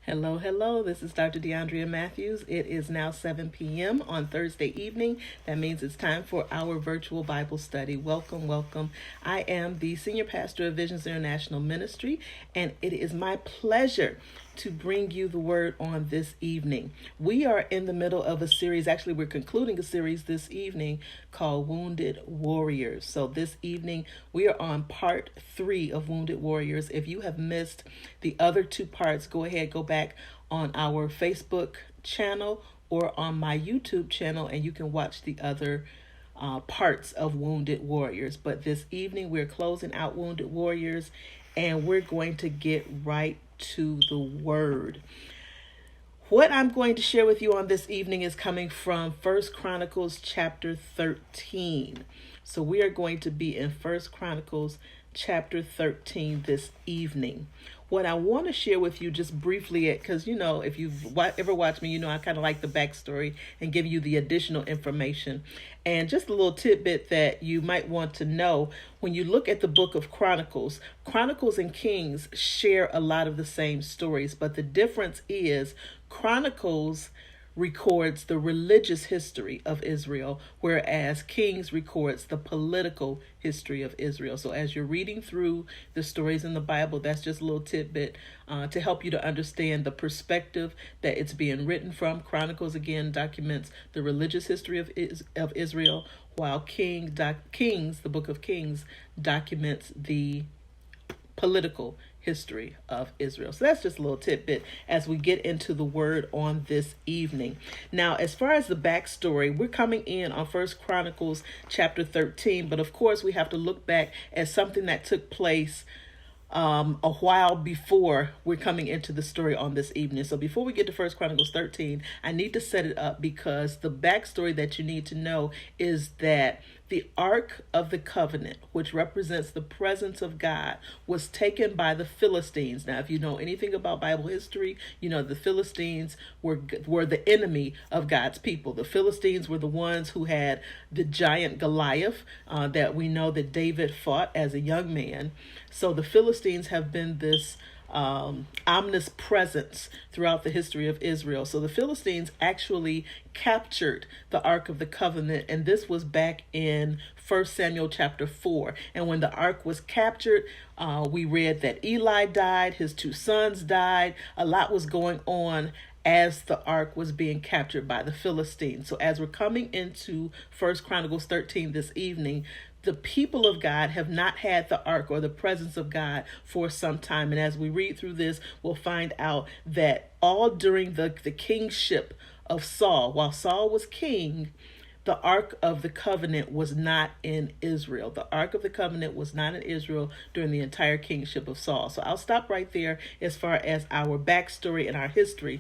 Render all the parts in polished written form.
Hello, hello. This is Dr. DeAndrea Matthews. It is now 7 p.m. on Thursday evening. That means it's time for our virtual Bible study. Welcome, welcome. I am the Senior Pastor of Visions International Ministry, and it is my pleasure to bring you the word on this evening. We are in the middle of a series. Actually, we're concluding a series this evening called Wounded Warriors. So this evening, we are on part 3 of Wounded Warriors. If you have missed the other 2 parts, go ahead, go back on our Facebook channel or on my YouTube channel, and you can watch the other parts of Wounded Warriors. But this evening, we're closing out Wounded Warriors, and we're going to get right to the word. What I'm going to share with you on this evening is coming from I Chronicles chapter 13. So we are going to be in I Chronicles chapter 13 this evening. What I want to share with you just briefly, because if you've ever watched me, I kind of like the backstory and give you the additional information. And just a little tidbit that you might want to know: when you look at the book of Chronicles, Chronicles and Kings share a lot of the same stories, but the difference is Chronicles records the religious history of Israel, whereas Kings records the political history of Israel. So as you're reading through the stories in the Bible, that's just a little tidbit to help you to understand the perspective that it's being written from. Chronicles, again, documents the religious history of Israel, while Kings, the book of Kings, documents the political history of Israel. So that's just a little tidbit as we get into the word on this evening. Now, as far as the backstory, we're coming in on I Chronicles chapter 13, but of course we have to look back at something that took place a while before we're coming into the story on this evening. So before we get to I Chronicles 13, I need to set it up, because the backstory that you need to know is that the Ark of the Covenant, which represents the presence of God, was taken by the Philistines. Now, if you know anything about Bible history, the Philistines were the enemy of God's people. The Philistines were the ones who had the giant Goliath that we know that David fought as a young man. So the Philistines have been this ominous presence throughout the history of Israel. So the Philistines actually captured the Ark of the Covenant, and this was back in 1 Samuel chapter 4. And when the Ark was captured, we read that Eli died, his 2 sons died. A lot was going on as the Ark was being captured by the Philistines. So as we're coming into 1 Chronicles 13 this evening, the people of God have not had the Ark or the presence of God for some time. And as we read through this, we'll find out that all during the kingship of Saul, while Saul was king, the Ark of the Covenant was not in Israel. The Ark of the Covenant was not in Israel during the entire kingship of Saul. So I'll stop right there as far as our backstory and our history.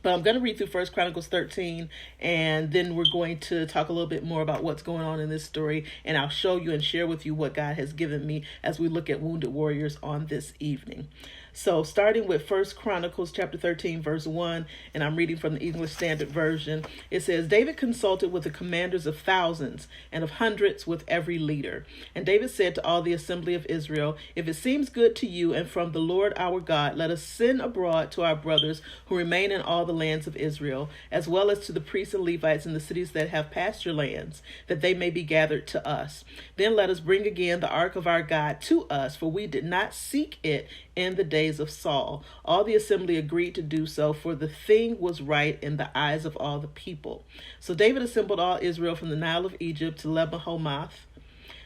But I'm going to read through 1 Chronicles 13, and then we're going to talk a little bit more about what's going on in this story, and I'll show you and share with you what God has given me as we look at Wounded Warriors on this evening. So starting with 1 Chronicles chapter 13, verse 1, and I'm reading from the English Standard Version, it says, David consulted with the commanders of thousands and of hundreds, with every leader. And David said to all the assembly of Israel, if it seems good to you and from the Lord our God, let us send abroad to our brothers who remain in all the lands of Israel, as well as to the priests and Levites in the cities that have pasture lands, that they may be gathered to us. Then let us bring again the ark of our God to us, for we did not seek it in the days of Saul. All the assembly agreed to do so, for the thing was right in the eyes of all the people. So David assembled all Israel from the Nile of Egypt to Lebo-Hamath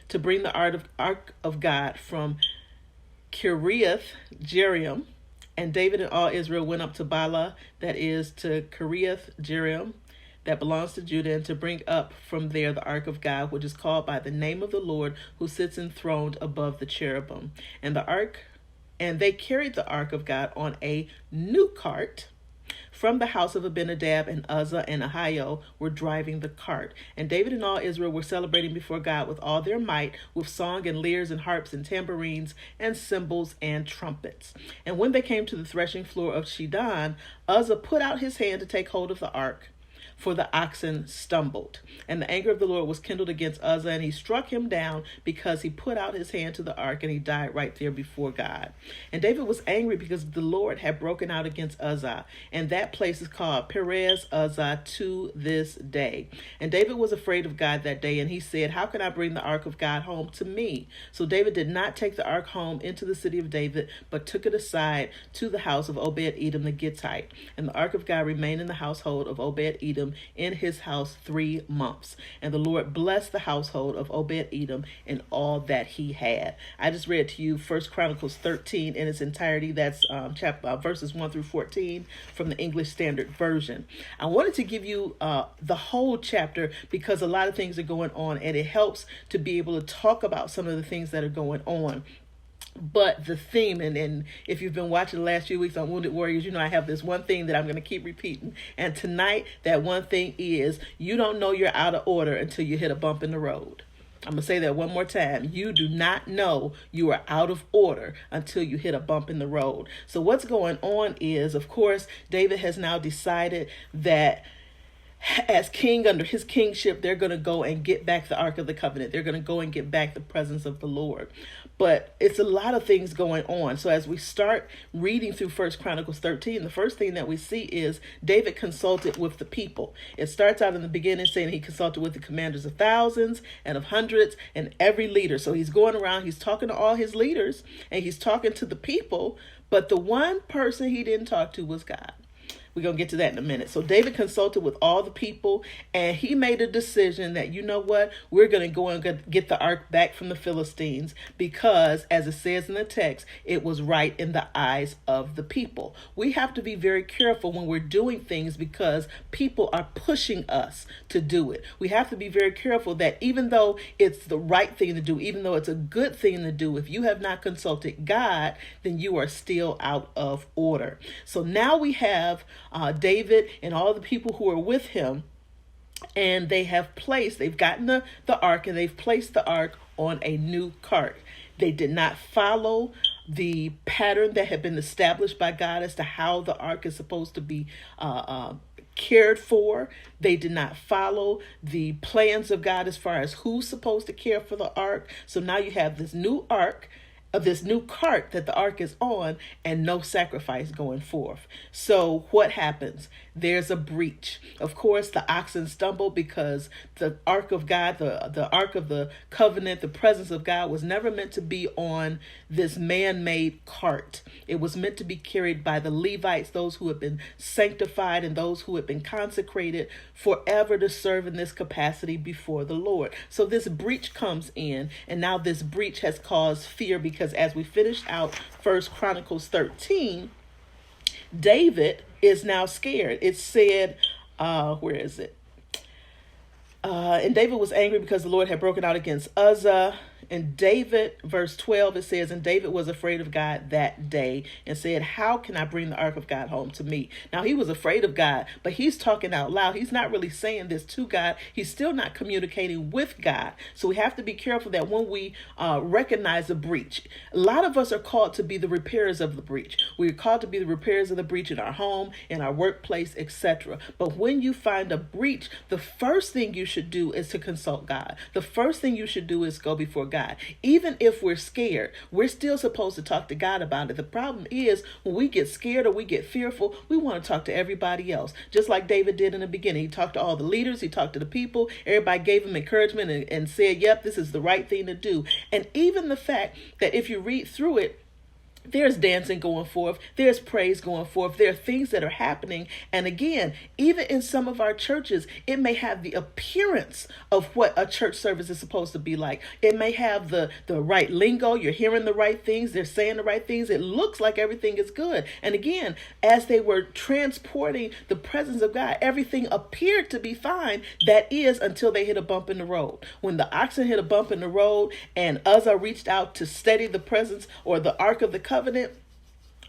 to bring the ark of God from Kiriath Jearim. And David and all Israel went up to Bala, that is to Kiriath Jearim, that belongs to Judah, and to bring up from there the ark of God, which is called by the name of the Lord, who sits enthroned above the cherubim. And they carried the ark of God on a new cart from the house of Abinadab, and Uzzah and Ahio were driving the cart. And David and all Israel were celebrating before God with all their might, with song and lyres and harps and tambourines and cymbals and trumpets. And when they came to the threshing floor of Shidon, Uzzah put out his hand to take hold of the ark. for the oxen stumbled. And the anger of the Lord was kindled against Uzzah, and he struck him down because he put out his hand to the ark, and he died right there before God. And David was angry because the Lord had broken out against Uzzah, and that place is called Perez Uzzah to this day. And David was afraid of God that day, and he said, how can I bring the ark of God home to me? So David did not take the ark home into the city of David, but took it aside to the house of Obed-Edom the Gittite. And the ark of God remained in the household of Obed-Edom in his house 3 months. And the Lord blessed the household of Obed-Edom in all that he had. I just read to you 1 Chronicles 13 in its entirety. That's verses 1 through 14 from the English Standard Version. I wanted to give you the whole chapter because a lot of things are going on, and it helps to be able to talk about some of the things that are going on. But the theme, and if you've been watching the last few weeks on Wounded Warriors, you know I have this one thing that I'm going to keep repeating. And tonight, that one thing is, you don't know you're out of order until you hit a bump in the road. I'm going to say that one more time. You do not know you are out of order until you hit a bump in the road. So what's going on is, of course, David has now decided that as king, under his kingship, they're going to go and get back the Ark of the Covenant. They're going to go and get back the presence of the Lord. But it's a lot of things going on. So as we start reading through 1 Chronicles 13, the first thing that we see is David consulted with the people. It starts out in the beginning saying he consulted with the commanders of thousands and of hundreds and every leader. So he's going around, he's talking to all his leaders, and he's talking to the people. But the one person he didn't talk to was God. We're going to get to that in a minute. So David consulted with all the people, and he made a decision that, you know what, we're going to go and get the ark back from the Philistines because, as it says in the text, it was right in the eyes of the people. We have to be very careful when we're doing things because people are pushing us to do it. We have to be very careful that even though it's the right thing to do, even though it's a good thing to do, if you have not consulted God, then you are still out of order. So now we have David and all the people who are with him, and they've gotten the ark, and they've placed the ark on a new cart. They did not follow the pattern that had been established by God as to how the ark is supposed to be cared for. They did not follow the plans of God as far as who's supposed to care for the ark. So now you have this new ark, of this new cart that the ark is on, and no sacrifice going forth. So what happens? There's a breach. Of course, the oxen stumble because the ark of God, the ark of the covenant, the presence of God was never meant to be on this man-made cart. It was meant to be carried by the Levites, those who have been sanctified and those who have been consecrated forever to serve in this capacity before the Lord. So this breach comes in, and now this breach has caused fear because as we finished out 1 Chronicles 13, David is now scared. It said, where is it? And David was angry because the Lord had broken out against Uzzah. And David, verse 12, it says, and David was afraid of God that day and said, how can I bring the ark of God home to me? Now, he was afraid of God, but he's talking out loud. He's not really saying this to God. He's still not communicating with God. So we have to be careful that when we recognize a breach, a lot of us are called to be the repairers of the breach. We're called to be the repairers of the breach in our home, in our workplace, etc. But when you find a breach, the first thing you should do is to consult God. The first thing you should do is go before God. Even if we're scared, we're still supposed to talk to God about it. The problem is when we get scared or we get fearful, we want to talk to everybody else. Just like David did in the beginning. He talked to all the leaders. He talked to the people. Everybody gave him encouragement and said, yep, this is the right thing to do. And even the fact that if you read through it, there's dancing going forth. There's praise going forth. There are things that are happening. And again, even in some of our churches, it may have the appearance of what a church service is supposed to be like. It may have the right lingo. You're hearing the right things. They're saying the right things. It looks like everything is good. And again, as they were transporting the presence of God, everything appeared to be fine. That is until they hit a bump in the road. When the oxen hit a bump in the road and Uzzah reached out to steady the presence or the Ark of the Covenant,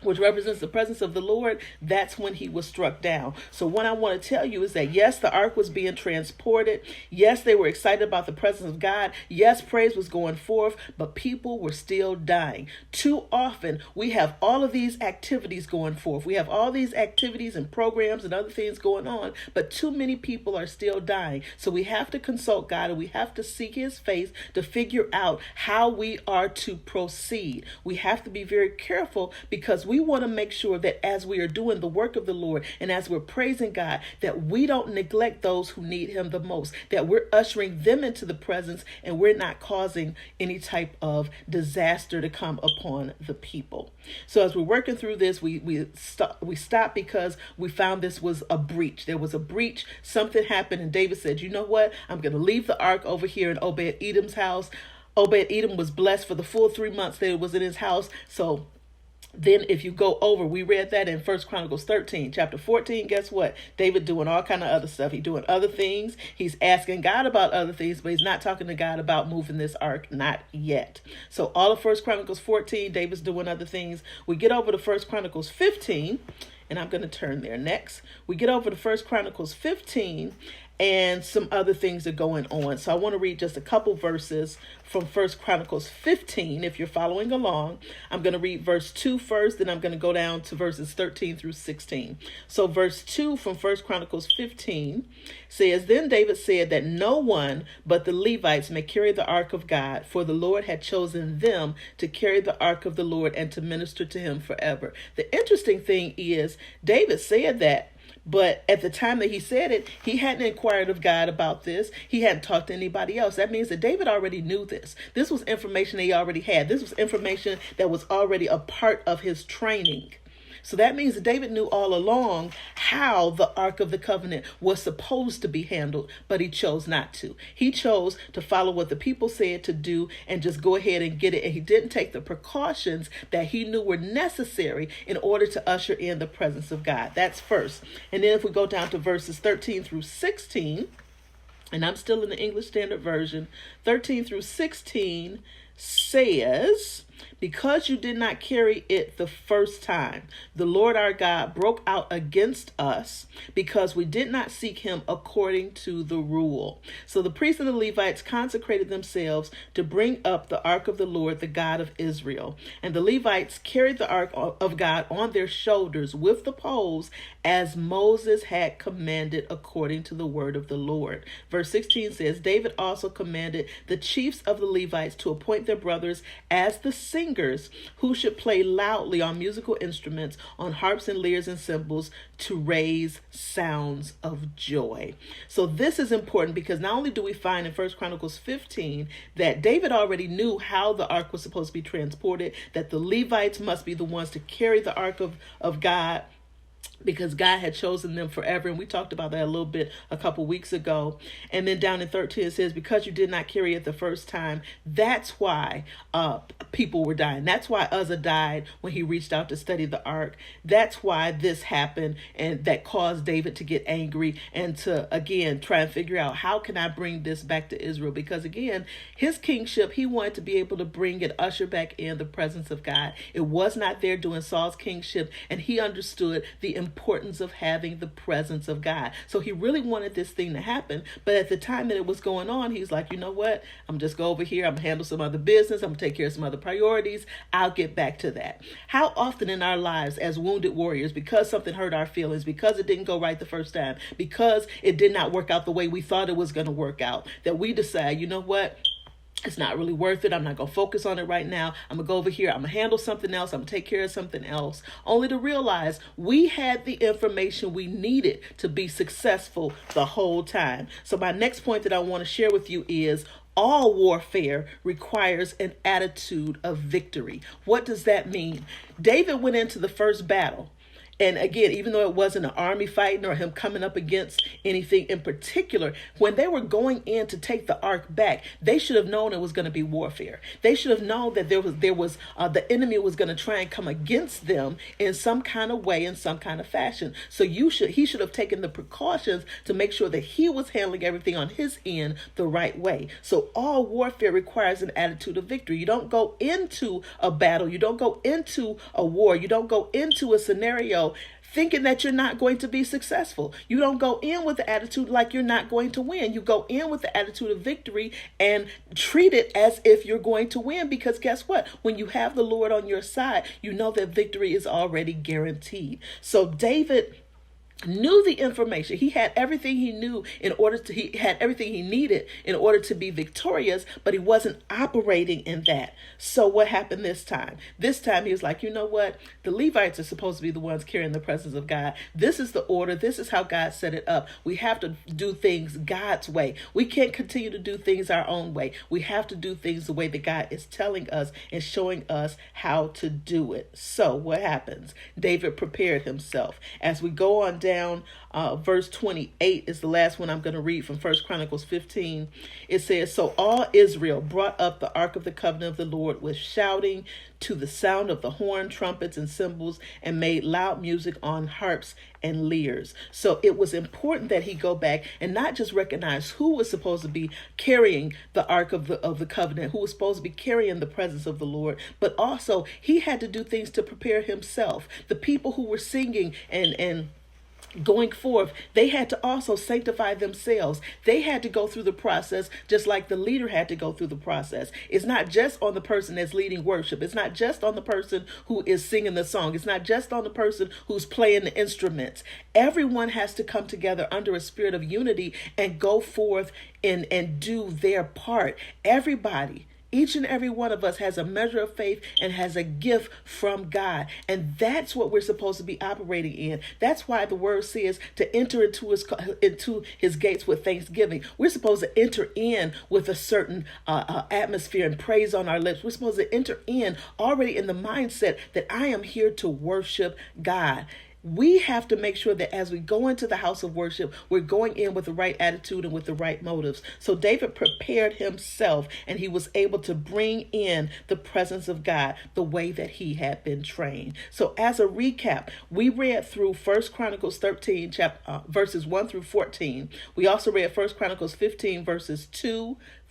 which represents the presence of the Lord, that's when he was struck down. So what I want to tell you is that yes, the ark was being transported. Yes, they were excited about the presence of God. Yes, praise was going forth, but people were still dying. Too often, we have all of these activities going forth. We have all these activities and programs and other things going on, but too many people are still dying. So we have to consult God and we have to seek his face to figure out how we are to proceed. We have to be very careful because we want to make sure that as we are doing the work of the Lord and as we're praising God, that we don't neglect those who need him the most, that we're ushering them into the presence and we're not causing any type of disaster to come upon the people. So as we're working through this, we stopped because we found this was a breach. There was a breach. Something happened and David said, you know what? I'm going to leave the ark over here in Obed-Edom's house. Obed-Edom was blessed for the full 3 months that it was in his house. So then if you go over, we read that in 1 Chronicles 13, chapter 14, guess what? David doing all kind of other stuff. He's doing other things. He's asking God about other things, but he's not talking to God about moving this ark, not yet. So all of 1 Chronicles 14, David's doing other things. We get over to 1 Chronicles 15, and I'm going to turn there next. We get over to 1 Chronicles 15, and some other things are going on. So I want to read just a couple verses from 1 Chronicles 15. If you're following along, I'm going to read verse 2 first, then I'm going to go down to verses 13 through 16. So verse 2 from 1 Chronicles 15 says, Then David said that no one but the Levites may carry the ark of God, for the Lord had chosen them to carry the ark of the Lord and to minister to him forever. The interesting thing is David said that, but at the time that he said it, he hadn't inquired of God about this. He hadn't talked to anybody else. That means that David already knew this. This was information that he already had. This was information that was already a part of his training. So that means that David knew all along how the Ark of the Covenant was supposed to be handled, but he chose not to. He chose to follow what the people said to do and just go ahead and get it. And he didn't take the precautions that he knew were necessary in order to usher in the presence of God. That's first. And then if we go down to verses 13 through 16, and I'm still in the English Standard Version, 13 through 16 says, Because you did not carry it the first time, the Lord our God broke out against us because we did not seek him according to the rule. So the priests and the Levites consecrated themselves to bring up the ark of the Lord, the God of Israel. And the Levites carried the ark of God on their shoulders with the poles as Moses had commanded according to the word of the Lord. Verse 16 says, David also commanded the chiefs of the Levites to appoint their brothers as the singers who should play loudly on musical instruments, on harps and lyres and cymbals, to raise sounds of joy. So this is important because not only do we find in 1 Chronicles 15 that David already knew how the ark was supposed to be transported, that the Levites must be the ones to carry the ark of God, because God had chosen them forever. And we talked about that a little bit a couple weeks ago. And then down in 13 it says, because you did not carry it the first time, that's why people were dying. That's why Uzzah died when he reached out to study the ark. That's why this happened, and that caused David to get angry and to, again, try and figure out, how can I bring this back to Israel? Because, again, his kingship, he wanted to be able to bring and usher back in the presence of God. It was not there during Saul's kingship, and he understood the importance of having the presence of God. So he really wanted this thing to happen. But at the time that it was going on, he's like, you know what? I'm just go over here. I'm going to handle some other business. I'm going to take care of some other priorities. I'll get back to that. How often in our lives as wounded warriors, because something hurt our feelings, because it didn't go right the first time, because it did not work out the way we thought it was going to work out, that we decide, you know what? It's not really worth it. I'm not going to focus on it right now. I'm going to go over here. I'm going to handle something else. I'm going to take care of something else. Only to realize we had the information we needed to be successful the whole time. So my next point that I want to share with you is, all warfare requires an attitude of victory. What does that mean? David went into the first battle, And again, even though it wasn't an army fighting or him coming up against anything in particular, when they were going in to take the ark back, they should have known it was going to be warfare. They should have known that there was the enemy was going to try and come against them in some kind of way, in some kind of fashion. So he should have taken the precautions to make sure that he was handling everything on his end the right way. So all warfare requires an attitude of victory. You don't go into a battle, you don't go into a war, you don't go into a scenario thinking that you're not going to be successful. You don't go in with the attitude like you're not going to win. You go in with the attitude of victory and treat it as if you're going to win, because guess what? When you have the Lord on your side, you know that victory is already guaranteed. So David knew the information. He had everything he knew he had everything he needed in order to be victorious, but he wasn't operating in that. So what happened this time? This time he was like, you know what? The Levites are supposed to be the ones carrying the presence of God. This is the order. This is how God set it up. We have to do things God's way. We can't continue to do things our own way. We have to do things the way that God is telling us and showing us how to do it. So what happens? David prepared himself. As we go on down, verse 28 is the last one I'm going to read from 1 Chronicles 15. It says, so all Israel brought up the ark of the covenant of the Lord with shouting to the sound of the horn, trumpets, and cymbals, and made loud music on harps and lyres. So it was important that he go back and not just recognize who was supposed to be carrying the ark of the covenant, who was supposed to be carrying the presence of the Lord, but also he had to do things to prepare himself. The people who were singing and going forth, they had to also sanctify themselves. They had to go through the process just like the leader had to go through the process. It's not just on the person that's leading worship. It's not just on the person who is singing the song. It's not just on the person who's playing the instruments. Everyone has to come together under a spirit of unity and go forth and do their part. Everybody. Each and every one of us has a measure of faith and has a gift from God. And that's what we're supposed to be operating in. That's why the word says to enter into his gates with thanksgiving. We're supposed to enter in with a certain atmosphere and praise on our lips. We're supposed to enter in already in the mindset that I am here to worship God. We have to make sure that as we go into the house of worship, we're going in with the right attitude and with the right motives. So David prepared himself and he was able to bring in the presence of God the way that he had been trained. So as a recap, we read through 1 Chronicles 13, verses 1 through 14. We also read 1 Chronicles 15, verses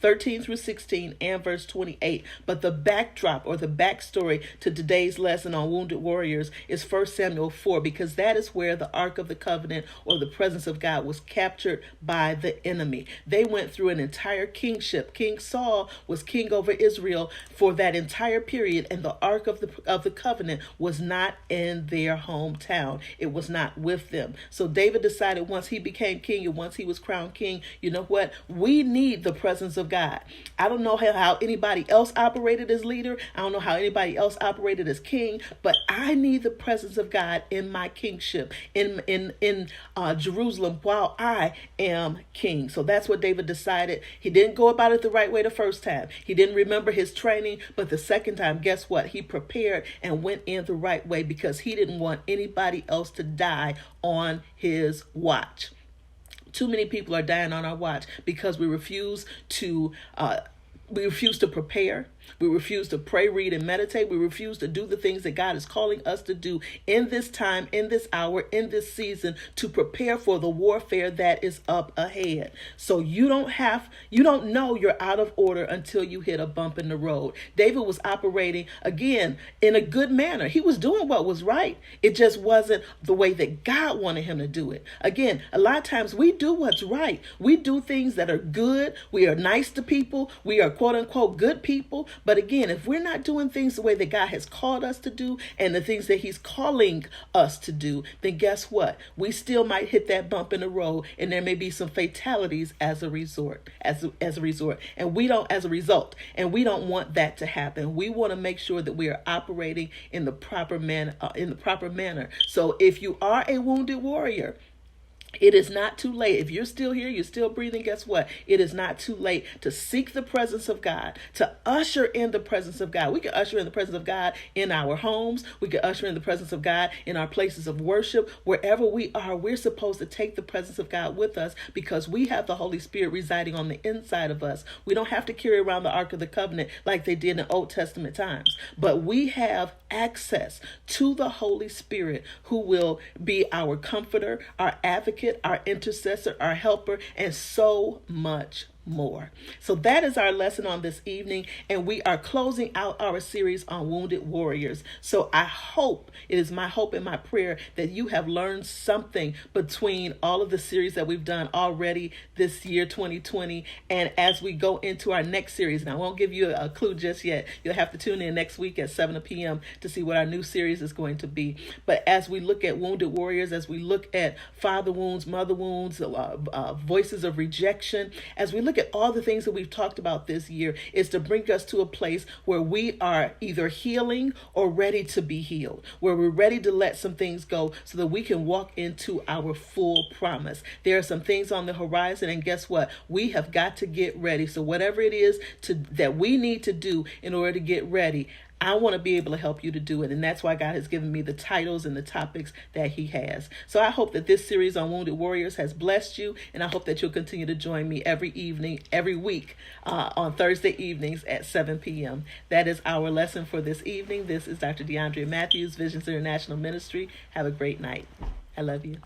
13 through 16 and verse 28. But the backdrop or the backstory to today's lesson on wounded warriors is 1 Samuel 4, because that is where the Ark of the Covenant or the presence of God was captured by the enemy. They went through an entire kingship. King Saul was king over Israel for that entire period, and the Ark of the Covenant was not in their hometown. It was not with them. So David decided once he became king and once he was crowned king, you know what? We need the presence of God. I don't know how anybody else operated as leader. I don't know how anybody else operated as king, but I need the presence of God in my kingship, in Jerusalem while I am king. So that's what David decided. He didn't go about it the right way the first time. He didn't remember his training, but the second time, guess what? He prepared and went in the right way because he didn't want anybody else to die on his watch. Too many people are dying on our watch because we refuse to prepare. We refuse to pray, read, and meditate. We refuse to do the things that God is calling us to do in this time, in this hour, in this season, to prepare for the warfare that is up ahead. So you don't know you're out of order until you hit a bump in the road. David was operating, again, in a good manner. He was doing what was right. It just wasn't the way that God wanted him to do it. Again, a lot of times we do what's right. We do things that are good. We are nice to people. We are quote unquote good people. But again, if we're not doing things the way that God has called us to do and the things that he's calling us to do, then guess what? We still might hit that bump in the road and there may be some fatalities as a result. And we don't want that to happen. We want to make sure that we are operating in the proper manner. So if you are a wounded warrior, It is not too late. If you're still here, you're still breathing, guess what? It is not too late to seek the presence of God, to usher in the presence of God. We can usher in the presence of God in our homes. We can usher in the presence of God in our places of worship. Wherever we are, we're supposed to take the presence of God with us because we have the Holy Spirit residing on the inside of us. We don't have to carry around the Ark of the Covenant like they did in Old Testament times, but we have access to the Holy Spirit who will be our comforter, our advocate, our intercessor, our helper, and so much more. So that is our lesson on this evening, and we are closing out our series on wounded warriors. So it is my hope and my prayer that you have learned something between all of the series that we've done already this year 2020, and as we go into our next series. And I won't give you a clue just yet. You'll have to tune in next week at 7 p.m. to see what our new series is going to be. But as we look at wounded warriors, as we look at father wounds, mother wounds, voices of rejection, as we look at all the things that we've talked about this year, is to bring us to a place where we are either healing or ready to be healed, where we're ready to let some things go so that we can walk into our full promise. There are some things on the horizon, and guess what? We have got to get ready. So whatever it is that we need to do in order to get ready, I want to be able to help you to do it. And that's why God has given me the titles and the topics that he has. So I hope that this series on Wounded Warriors has blessed you. And I hope that you'll continue to join me every week on Thursday evenings at 7 p.m. That is our lesson for this evening. This is Dr. DeAndrea Matthews, Visions International Ministry. Have a great night. I love you.